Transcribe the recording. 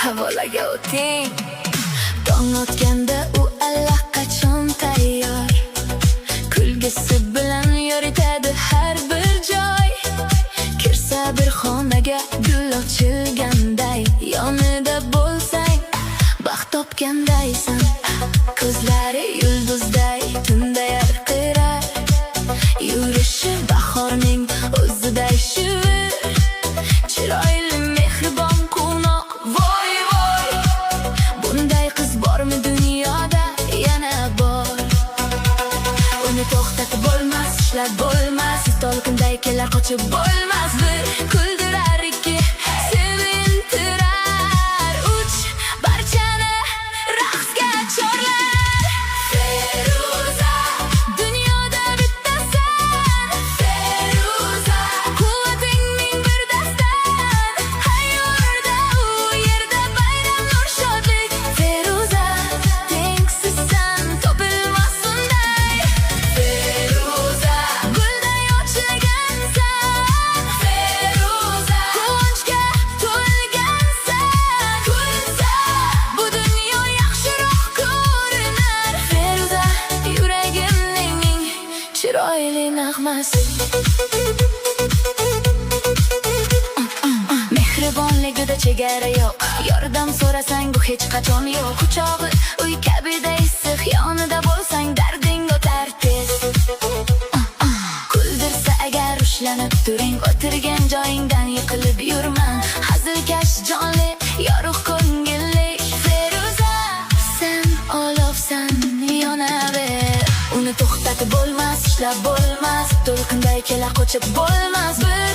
Havolaga o'ting. Tong otganda u allaqachon tayyor. Kulgisi bilan yoritadi har bir joy. Kirsa bir xonaga gul ochilganday, yonida bo'lsang baxt topgandaysan. Ko'zlari yulduzday tunda yarqirar, yurishi bahorning o'ziday shivir. Chiroyli mehribon quvnoq, voy voy, bunday qiz bormi dunyoda? Yana bor. Uni to'xtatib bo'lmas, ushlab bo'lmas, to'lqinday kelar qochib bo'lmas. Bir kuldirar, ikki sevintirar, uch barchani raqsga chorlar. Feruza, dunyoda bittasan. Feruza, quvvatingning bir dastan. Hayyorda u yerda bayram, nur, shodlik. Feruza, tengsizsan, topilmas unday. Feruza, gulday ochilgansan. Feruza, quvonchga to'lgansan. Kulsa, bu dunyo yaxshiroq ko'rinar. Feruza, yuragimning chiroyli nag'masi. Mehribonligida chegara yo'q, yordam so'rasang bu hech qachon yo'q. Quchog'i uy kabida issiq, yonida bo'lsang darding o'tar tez. Kuldirsa agar ushlanib turing, o'tirgan joyingdan yiqilib yurma. Hazilkash, jonli, yorug' ko'ngilli. Feruza, sen olovsan, yonaver. Uni to'xtatib bo'lmas, ushlab bo'lmas, to'lqinday kelar qochib bo'lmas. Bir